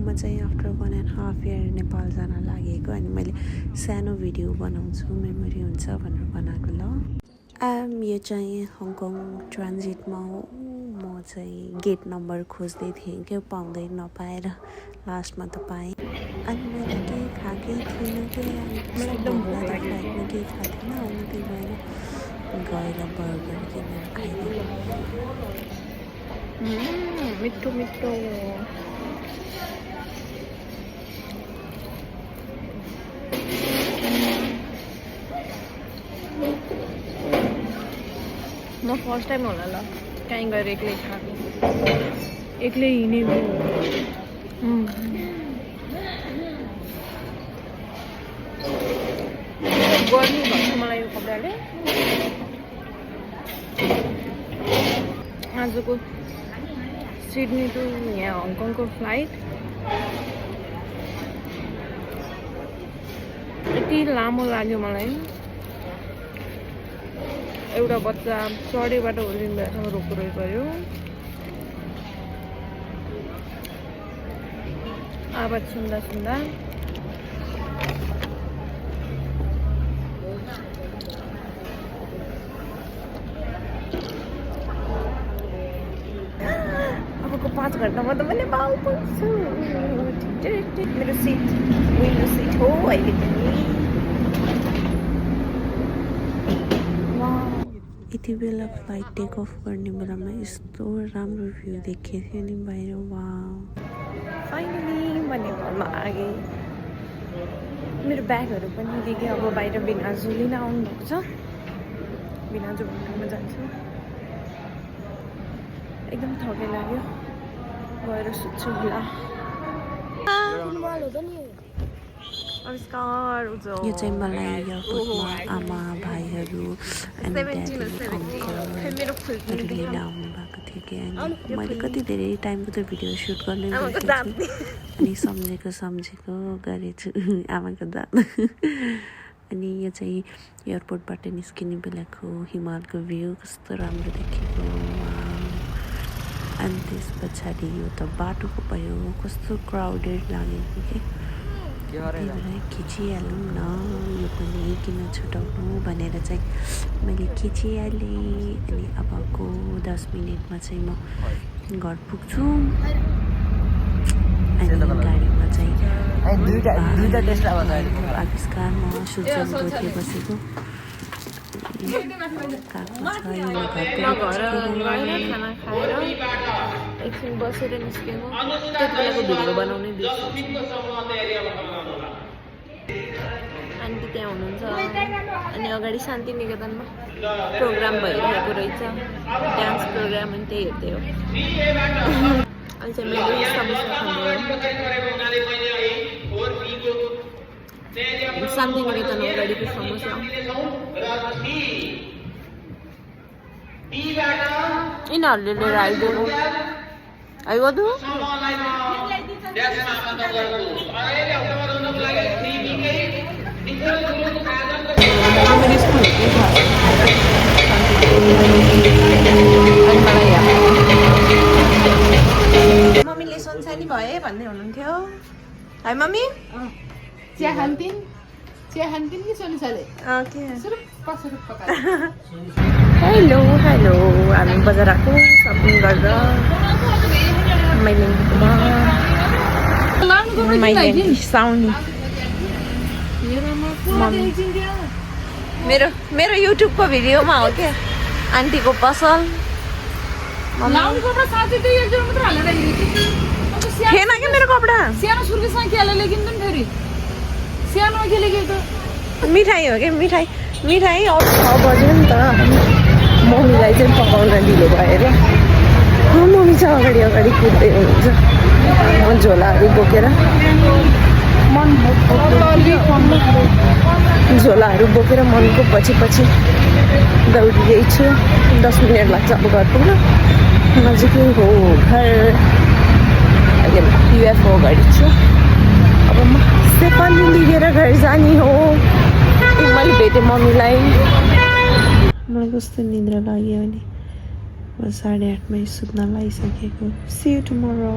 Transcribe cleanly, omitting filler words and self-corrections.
म चाहिँ after 1.5 year Nepal जान लागेको अनि मैले सानो भिडियो बनाउँछु मेमोरी हुन्छ भनेर बनाएको ल। यो चाहिँ हङकङ ट्रान्जिटमा हो। म चाहिँ गेट नम्बर खोज्दै थिएँ क्या पाउँदै नपाएर लास्टमा त पाएँ। अनि मैले केही खाएकै थिइनँ कि एकदम फ्लाइटमा केही खाएको थिइनँ अनि त्यही भएर गएर बर्गर किनेर खाइदिएँ। मिठो मिठो म फर्स्ट टाइम होला ल कहीँ गएर एक्लै खाएको एक्लै हिँडेको गर्मी भन्छ मलाई यो कपडाले आजको सिडनी टु यहाँ हङकङको फ्लाइट यति लामो लाग्यो मलाई। एउटा बच्चा चढेबाट हुर्किनु भएसम्म रोक्नु पर्यो। आवाज सुन्दा सुन्दा अबको 5 घन्टामा त मैले बाउ पुग्छु। मेरो सिट विन्डो सिट हो अहिले पनि। यति बेला फ्लाइट टेक अफ गर्ने बेलामा यस्तो राम्रो भ्यू देखेको थियो नि बाहिर। वाउ फाइनली म नेपालमा आएँ। मेरो ब्यागहरू पनि देखेँ। अब बाहिर बिनाजु लिन आउनुभएको छ। बिनाजु भएकोमा जान्छु। एकदम थकै लाग्यो गएर सुत्छु होला। नमस्कार यो चाहिँ मलाई एयरपोर्टमा आमा भाइहरू अनि ड्याडी अङ्कलहरू लिन आउनु भएको थियो कि अनि मैले कति धेरै टाइमको त भिडियो सुट गर्नै गरेको छु अनि सम्झेको गरेछु आमाको दाँत। अनि यो चाहिँ एयरपोर्टबाट निस्किने बेलाको हिमालको भ्यू कस्तो राम्रो देखेको। अनि त्यस पछाडि यो त बाटोको भयो कस्तो क्राउडेड लागेको कि त्यही भएर खिचिहालौँ न यो पनि किन छुटाउनु भनेर चाहिँ मैले खिचिहालेँ। अनि अबको 10 मिनटमा चाहिँ म घर पुग्छु। अनि गाडीमा चाहिँ आविष्कारमा सूर्यको बसेको खाना खाएर एकछिन बसेर निस्केको त्यति बेलाको भिडियो बनाउनै बिर्सेछु। आन्टी त्यहाँ हुनुहुन्छ अनि अगाडि शान्ति निकेतनमा प्रोग्राम भइरहेको रहेछ डान्स प्रोग्राम अनि त्यही हेर्दै हो। अहिले चाहिँ मैले समोसा खाँदै शान्ति निकेतन अगाडिको समोसा यिनीहरूले लिएर आइदिएको आइगयो मम्मीले सन्सानी भए भन्दै हुनुहुन्थ्यो है मम्मी। चिया खान्थिन् कि सोनिसाले हेलो हेलो हामी बजार आएको सपिङ गरेर साउनी मेरो युट्युबको भिडियोमा हो क्या आन्टीको पसल थिएन क्या मेरो कपडा सानो सुर्केसँग केला लेखिन्छ नि फेरि सानोमा के लेखेको त मिठाई हो क्या मिठाई 6 बज्यो नि त। मम्मीलाई चाहिँ पकाउन ढिलो भएर मम्मी चाहिँ अगाडि कुद्दै हुनुहुन्छ। म झोलाहरू बोकेर मनको पछि दौडिँदै छु। 10 मिनट लाग्छ अब घर पुग्न। नजिकै हो घर। अहिले युएफओ अगाडि छु। अब म स्टेफनी लिएर घर जाने हो। मैले भेटेँ मम्मीलाई। मलाई कस्तो निद्रा लाग्यो भने म 8:30मै सुत्न लागिसकेको। See you tomorrow.